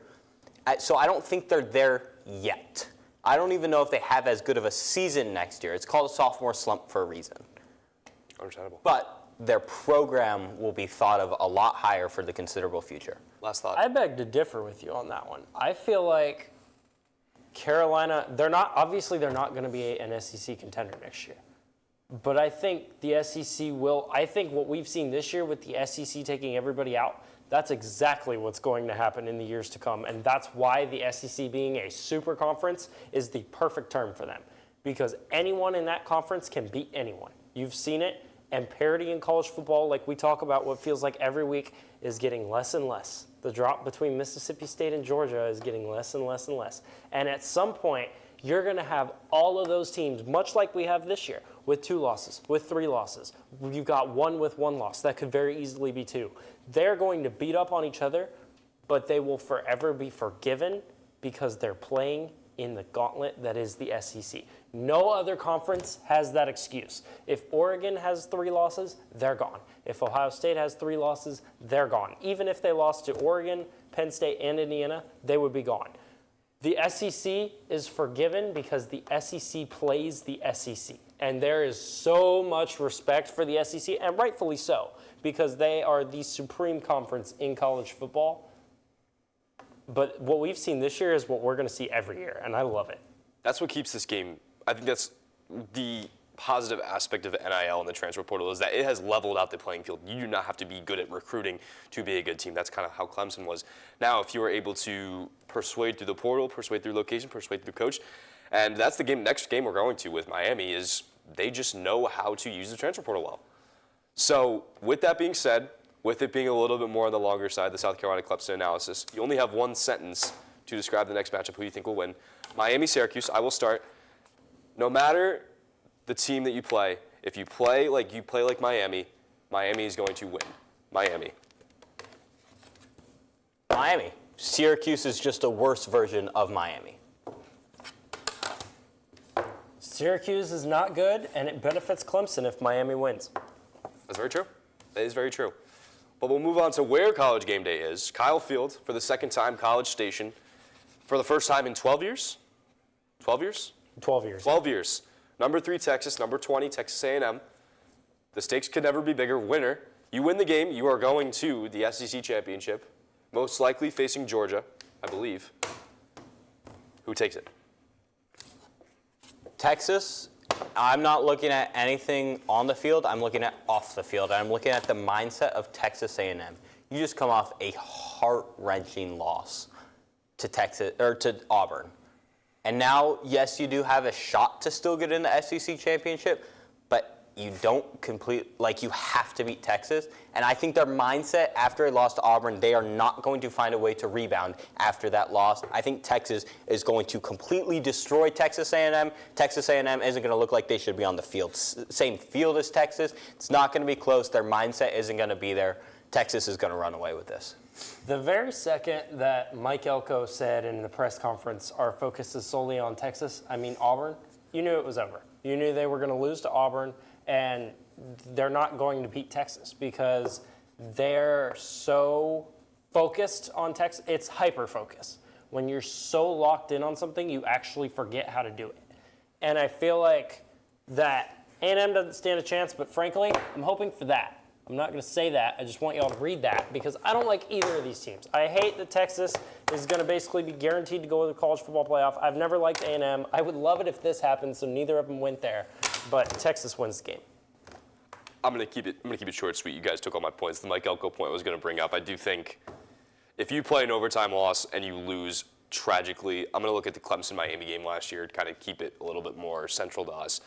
So I don't think they're there yet. I don't even know if they have as good of a season next year. It's called a sophomore slump for a reason. Understandable. But their program will be thought of a lot higher for the considerable future. Last thought. I beg to differ with you on that one. I feel like Carolina, they're not going to be an SEC contender next year. But I think the SEC will. I think what we've seen this year with the SEC taking everybody out, that's exactly what's going to happen in the years to come. And that's why the SEC being a super conference is the perfect term for them. Because anyone in that conference can beat anyone. You've seen it. And parity in college football, like we talk about what feels like every week, is getting less and less. The drop between Mississippi State and Georgia is getting less and less and less. And at some point, you're going to have all of those teams, much like we have this year, with 2 losses, with 3 losses. You've got one with 1 loss. That could very easily be 2. They're going to beat up on each other, but they will forever be forgiven because they're playing in the gauntlet that is the SEC. No other conference has that excuse. If Oregon has 3 losses, they're gone. If Ohio State has 3 losses, they're gone. Even if they lost to Oregon, Penn State, and Indiana, they would be gone. The SEC is forgiven because the SEC plays the SEC. And there is so much respect for the SEC, and rightfully so, because they are the supreme conference in college football. But what we've seen this year is what we're going to see every year, and I love it. That's what keeps this game. I think that's the positive aspect of NIL and the transfer portal is that it has leveled out the playing field. You do not have to be good at recruiting to be a good team. That's kind of how Clemson was. Now, if you are able to persuade through the portal, persuade through location, persuade through coach, and that's the next game we're going to with Miami is they just know how to use the transfer portal well. So with that being said, with it being a little bit more on the longer side, the South Carolina Clemson analysis, you only have one sentence to describe the next matchup, who you think will win. Miami-Syracuse, I will start. No matter the team that you play, if you play like Miami, Miami is going to win. Miami. Syracuse is just a worse version of Miami. Syracuse is not good, and it benefits Clemson if Miami wins. That's very true. That is very true. But we'll move on to where College Game Day is. Kyle Field, for the second time, College Station. For the first time in 12 years? 12 years? 12 years. 12 years. Number 3, Texas. Number 20, Texas A&M. The stakes could never be bigger. Winner. You win the game, you are going to the SEC Championship, most likely facing Georgia, I believe. Who takes it? Texas, I'm not looking at anything on the field. I'm looking at off the field. I'm looking at the mindset of Texas A&M. You just come off a heart-wrenching loss to Texas or to Auburn. And now, yes, you do have a shot to still get in the SEC championship, but you don't you have to beat Texas. And I think their mindset after a loss to Auburn, they are not going to find a way to rebound after that loss. I think Texas is going to completely destroy Texas A&M. Texas A&M isn't going to look like they should be on the field. Same field as Texas. It's not going to be close. Their mindset isn't going to be there. Texas is going to run away with this. The very second that Mike Elko said in the press conference, our focus is solely on Auburn, you knew it was over. You knew they were going to lose to Auburn, and they're not going to beat Texas because they're so focused on Texas, it's hyper-focus. When you're so locked in on something, you actually forget how to do it. And I feel like that A&M doesn't stand a chance, but frankly, I'm hoping for that. I'm not going to say that. I just want y'all to read that because I don't like either of these teams. I hate that Texas is going to basically be guaranteed to go to the college football playoff. I've never liked A&M. I would love it if this happened, so neither of them went there. But Texas wins the game. I'm gonna keep it short, sweet. You guys took all my points. The Mike Elko point I was gonna bring up. I do think if you play an overtime loss and you lose tragically, I'm gonna look at the Clemson-Miami game last year to kind of keep it a little bit more central to us.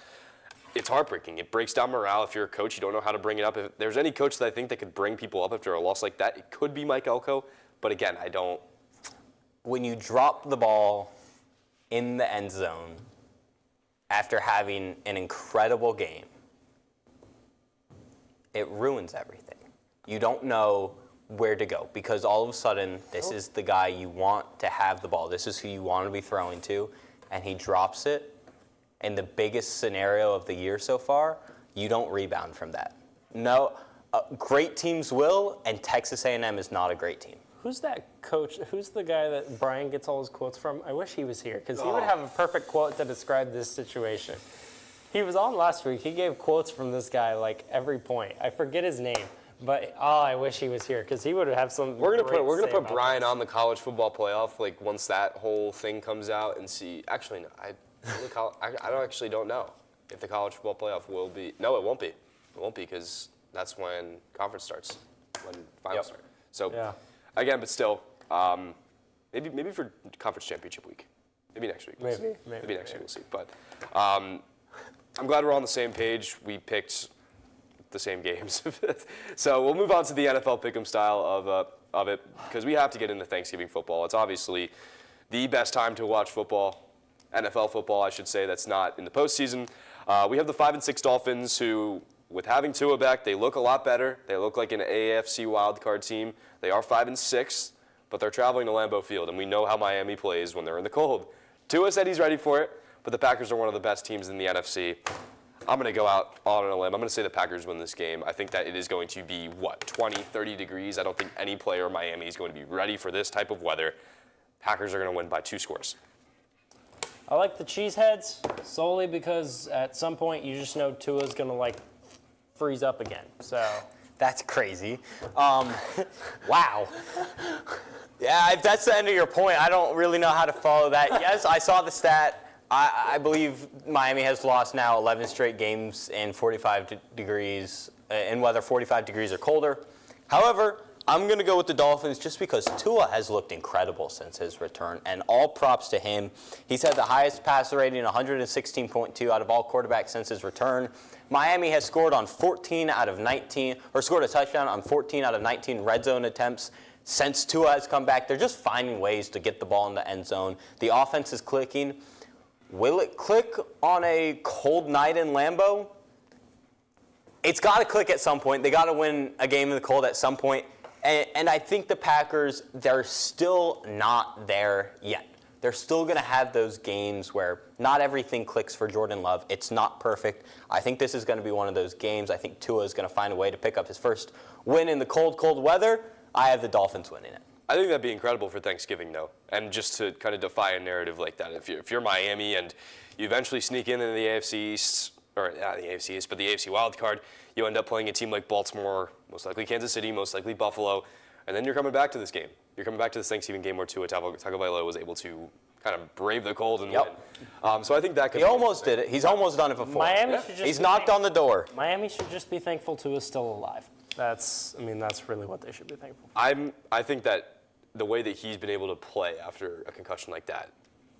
It's heartbreaking. It breaks down morale. If you're a coach, you don't know how to bring it up. If there's any coach that I think that could bring people up after a loss like that, it could be Mike Elko. But again, I don't. When you drop the ball in the end zone after having an incredible game, it ruins everything. You don't know where to go because all of a sudden, this is the guy you want to have the ball. This is who you want to be throwing to, and he drops it. In the biggest scenario of the year so far, you don't rebound from that. No, great teams will, and Texas A&M is not a great team. Who's that coach? Who's the guy that Brian gets all his quotes from? I wish he was here because he would have a perfect quote to describe this situation. He was on last week. He gave quotes from this guy like every point. I forget his name, but I wish he was here because he would have some. We're gonna put Brian on the college football playoff like once that whole thing comes out and see. Actually, no, I don't know if the college football playoff will be. No, it won't be. It won't be because that's when conference starts, when finals start. So, again, but still, maybe for conference championship week, maybe next week. Maybe next week we'll see. But I'm glad we're on the same page. We picked the same games, so we'll move on to the NFL pick'em style of it because we have to get into Thanksgiving football. It's obviously the best time to watch football. NFL football, I should say, that's not in the postseason. We have the 5-6 Dolphins who, with having Tua back, they look a lot better. They look like an AFC wildcard team. They are 5-6, but they're traveling to Lambeau Field, and we know how Miami plays when they're in the cold. Tua said he's ready for it, but the Packers are one of the best teams in the NFC. I'm going to go out on a limb. I'm going to say the Packers win this game. I think that it is going to be, 20, 30 degrees. I don't think any player in Miami is going to be ready for this type of weather. Packers are going to win by 2 scores. I like the Cheeseheads solely because at some point you just know Tua's going to freeze up again. So that's crazy. Wow. Yeah, if that's the end of your point, I don't really know how to follow that. Yes, I saw the stat. I believe Miami has lost now 11 straight games in 45 degrees, in weather 45 degrees or colder. However, I'm going to go with the Dolphins just because Tua has looked incredible since his return, and all props to him. He's had the highest passer rating, 116.2 out of all quarterbacks since his return. Miami has scored on 14 out of 19, or scored a touchdown on 14 out of 19 red zone attempts since Tua has come back. They're just finding ways to get the ball in the end zone. The offense is clicking. Will it click on a cold night in Lambeau? It's got to click at some point. They got to win a game in the cold at some point. And I think the Packers, they're still not there yet. They're still going to have those games where not everything clicks for Jordan Love. It's not perfect. I think this is going to be one of those games. I think Tua is going to find a way to pick up his first win in the cold, cold weather. I have the Dolphins winning it. I think that'd be incredible for Thanksgiving, though, and just to kind of defy a narrative like that. If you're Miami and you eventually sneak into the AFC East, or not the AFC East, but the AFC wild card, you end up playing a team like Baltimore, most likely Kansas City, most likely Buffalo, and then you're coming back to this game. You're coming back to this Thanksgiving game where Tua Tagovailoa was able to kind of brave the cold and win. So I think that could. He almost did it. He's almost done it before. Miami should just He's knocked on the door. Miami should just be thankful Tua's still alive. That's really what they should be thankful for. I think that the way that he's been able to play after a concussion like that,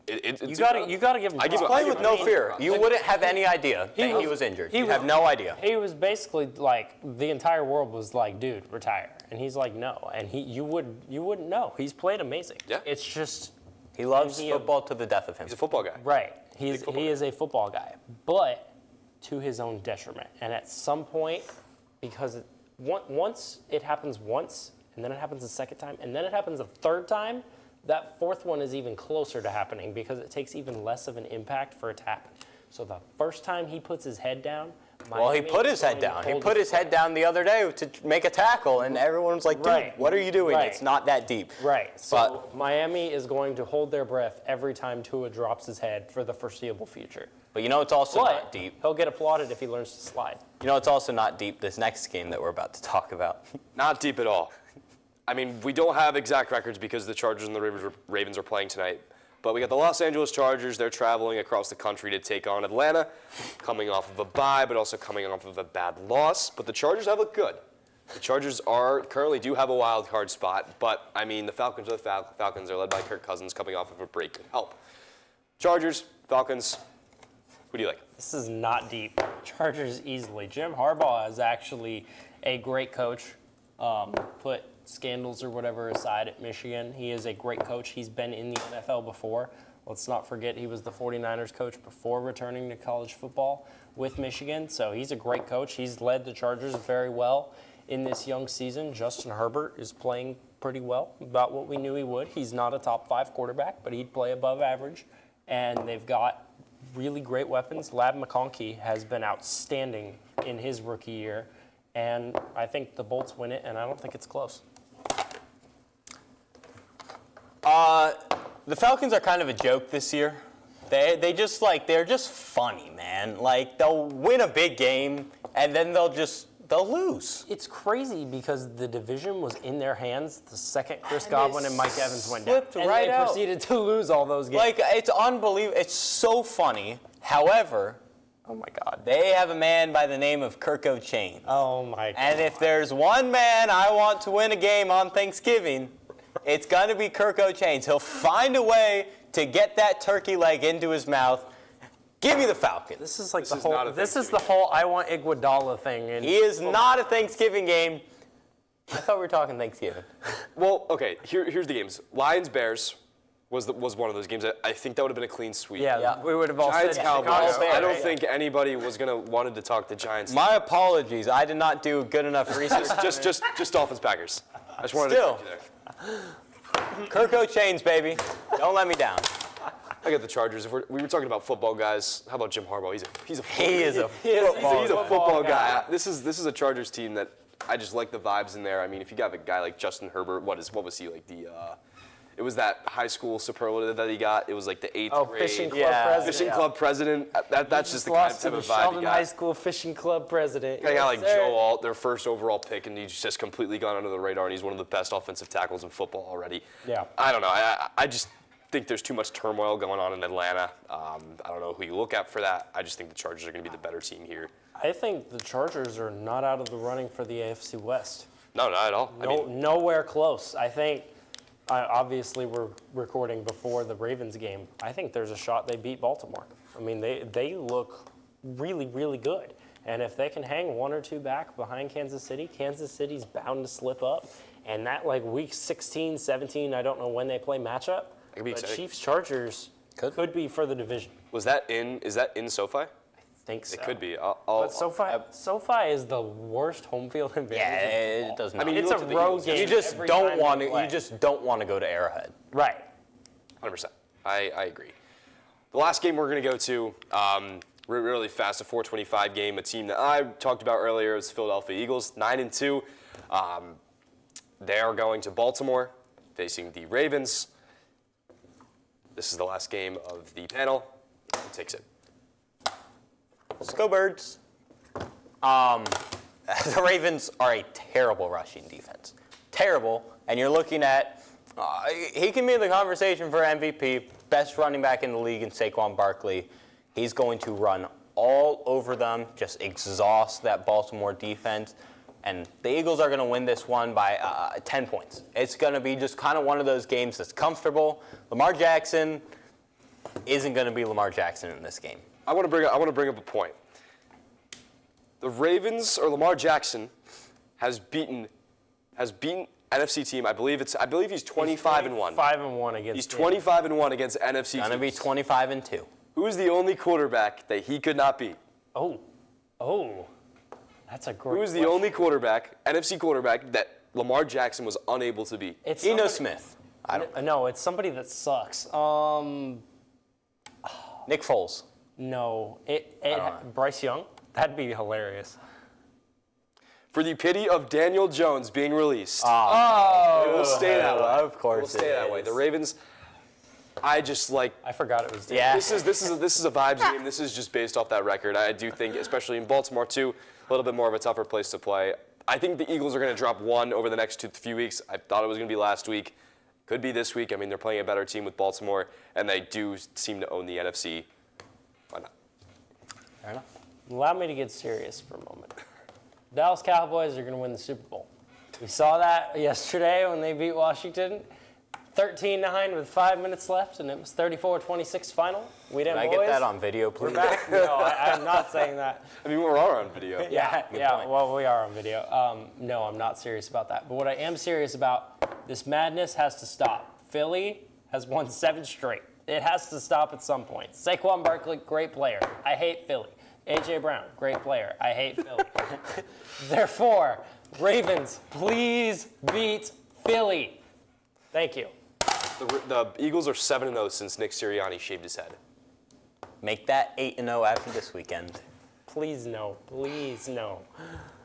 it's you got to give him. He's playing with no fear. You wouldn't have any idea that he was injured. You have no idea. He was basically like the entire world was like, "Dude, retire," and he's like, "No," and you wouldn't know. He's played amazing. Yeah. It's just he loves football to the death of him. He's a football guy. Right. He is a football guy, but to his own detriment. And at some point, because once it happens once, and then it happens a second time, and then it happens a third time, that fourth one is even closer to happening because it takes even less of an impact for it to happen. So the first time he puts his head down, Well, he put his head down. He put his head down the other day to make a tackle, and everyone was like, dude, what are you doing? Right. It's not that deep. Right. So Miami is going to hold their breath every time Tua drops his head for the foreseeable future. But you know it's also not deep. He'll get applauded if he learns to slide. You know it's also not deep, this next game that we're about to talk about. Not deep at all. I mean, we don't have exact records because the Chargers and the Ravens are playing tonight. But we got the Los Angeles Chargers. They're traveling across the country to take on Atlanta, coming off of a bye, but also coming off of a bad loss. But the Chargers have looked good. The Chargers currently do have a wild card spot, but I mean, the Falcons are the Falcons. They're led by Kirk Cousins, coming off of a break could help. Chargers, Falcons. Who do you like? This is not deep. Chargers easily. Jim Harbaugh is actually a great coach. Put scandals or whatever aside at Michigan. He is a great coach. He's been in the NFL before. Let's not forget he was the 49ers coach before returning to college football with Michigan. So he's a great coach. He's led the Chargers very well in this young season. Justin Herbert is playing pretty well, about what we knew he would. He's not a top 5 quarterback, but he'd play above average. And they've got really great weapons. Lab McConkey has been outstanding in his rookie year. And I think the Bolts win it, and I don't think it's close. The Falcons are kind of a joke this year. They're just funny, man. Like, they'll win a big game, and then they'll lose. It's crazy because the division was in their hands the second Chris Godwin and Mike Evans went down. Slipped And right they out. proceeded to lose all those games. Like, it's unbelievable. It's so funny. However, oh my God, they have a man by the name of Kirk Chain. Oh my God. And if there's one man I want to win a game on Thanksgiving, it's going to be Kirk Chains. He'll find a way to get that turkey leg into his mouth. Give me the Falcons. This is like This is not a this is the Thanksgiving whole I want Iguodala thing. And He is not a Thanksgiving game. I thought we were talking Thanksgiving. Well, okay, here's the games. Lions-Bears was one of those games. I think that would have been a clean sweep. yeah, we would have all Giants, said Cowboys. Chicago Bears. I don't think anybody was wanted to talk the Giants. My apologies. I did not do good enough research. just Dolphins, Packers. I just wanted Still. to correct you there. Kirk Chains, baby. Don't let me down. I got the Chargers. If we were talking about football guys, how about Jim Harbaugh? He's a He is a he's a football football guy. guy. This is a Chargers team that I just like the vibes in there. I mean, if you got a guy like Justin Herbert, what was he like? It was that high school superlative that he got. It was like the 8th grade. Fishing club Yeah. president. Fishing club president. That's just the kind Lost to of the vibe he Sheldon High got. School Fishing Club president. A guy like Yes, sir. Joe Alt, their first overall pick, and he's just completely gone under the radar, and he's one of the best offensive tackles in football already. Yeah. I don't know. I just think there's too much turmoil going on in Atlanta. I don't know who you look at for that. I just think the Chargers are going to be the better team here. I think the Chargers are not out of the running for the AFC West. No, not at all. Nowhere close. I think, obviously, we're recording before the Ravens game. I think there's a shot they beat Baltimore. I mean, they look really, really good. And if they can hang 1 or 2 back behind Kansas City's bound to slip up. And that, like, week 16, 17, I don't know when they play matchup. It could be But exciting. Chiefs-Chargers could be for the division. Is that in SoFi? I think so. It could be. But SoFi is the worst home field advantage. Yeah, of it all. does I not. mean, It's you a look at the road Eagles. game. You just every don't time want they to. play. You just don't want to go to Arrowhead. Right. 100%. I agree. The last game we're going to go to, really fast, a 425 game, a team that I talked about earlier is the Philadelphia Eagles, 9-2. They are going to Baltimore, facing the Ravens. This is the last game of the panel. Who takes it? Let's go Birds. The Ravens are a terrible rushing defense. Terrible. And you're looking at, he can be in the conversation for MVP, best running back in the league in Saquon Barkley. He's going to run all over them, just exhaust that Baltimore defense. And the Eagles are going to win this one by 10 points. It's going to be just kind of one of those games that's comfortable. Lamar Jackson isn't going to be Lamar Jackson in this game. I want to bring up a point. The Ravens or Lamar Jackson has beaten NFC team. I believe he's 25-1. 5-1 against. He's 25-1 against NFC Going to be teams. 25-2. Who's the only quarterback that he could not beat? Oh, that's a great. Who's the only NFC quarterback that Lamar Jackson was unable to beat? It's Geno somebody- Smith. I don't. No, it's somebody that sucks. Nick Foles. No, know. Bryce Young. That'd be hilarious. For the pity of Daniel Jones being released. Oh, It will stay that way. Of course It will stay that way. The Ravens, I just like. I forgot it was. Yeah. This is a vibes game. This is just based off that record. I do think, especially in Baltimore too, a little bit more of a tougher place to play. I think the Eagles are going to drop one over the next few weeks. I thought it was going to be last week. Could be this week. I mean, they're playing a better team with Baltimore, and they do seem to own the NFC. Why not? Fair enough. Allow me to get serious for a moment. Dallas Cowboys are going to win the Super Bowl. We saw that yesterday when they beat Washington 13-9 with 5 minutes left, and it was 34-26 final. We didn't. Can I get that on video, please? We're back. No, I'm not saying that. I mean, we're all on video. Yeah, Good point. well, we are on video. No, I'm not serious about that. But what I am serious about, this madness has to stop. Philly has won 7 straight. It has to stop at some point. Saquon Barkley, great player. I hate Philly. A.J. Brown, great player. I hate Philly. Therefore, Ravens, please beat Philly. Thank you. The Eagles are 7-0 since Nick Sirianni shaved his head. Make that 8-0 after this weekend. Please no. Please no.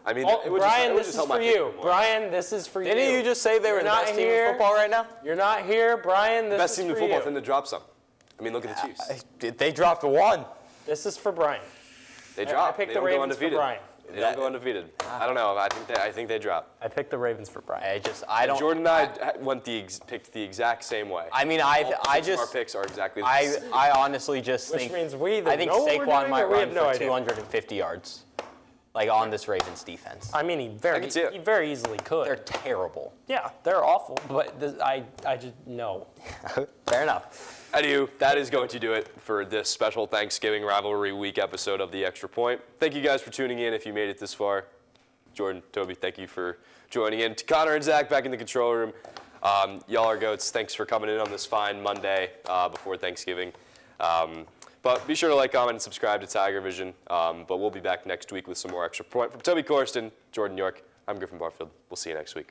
I mean, Oh, it would Brian, just this is help my for pick you. more. Brian, this is for you. Didn't you just say they were You're the not best team here. in football right now? You're not here, Brian. This Best is team in for football, you. then to drop some. I mean, look at the Chiefs. They dropped 1. This is for Brian. They drop. I picked They the don't go Ravens for undefeated. Brian. They don't go undefeated. I don't know. I think they drop. I picked the Ravens for Brian. I don't. Jordan and I picked the exact same way. I mean, All I 6 of our just. picks are exactly the same. I honestly just Which think. means we either I think know what we're Saquon doing might or we run have no for idea. 250 yards, like on this Ravens defense. I mean, he can see it. very easily could. They're terrible. Yeah, they're awful, but I just no. Fair enough. Anywho, that is going to do it for this special Thanksgiving Rivalry Week episode of The Extra Point. Thank you guys for tuning in if you made it this far. Jordan, Toby, thank you for joining in. To Connor and Zach back in the control room. Y'all are goats. Thanks for coming in on this fine Monday before Thanksgiving. But be sure to like, comment, and subscribe to Tigervision. But we'll be back next week with some more Extra Point. From Toby Corsten, Jordan York, I'm Griffin Barfield. We'll see you next week.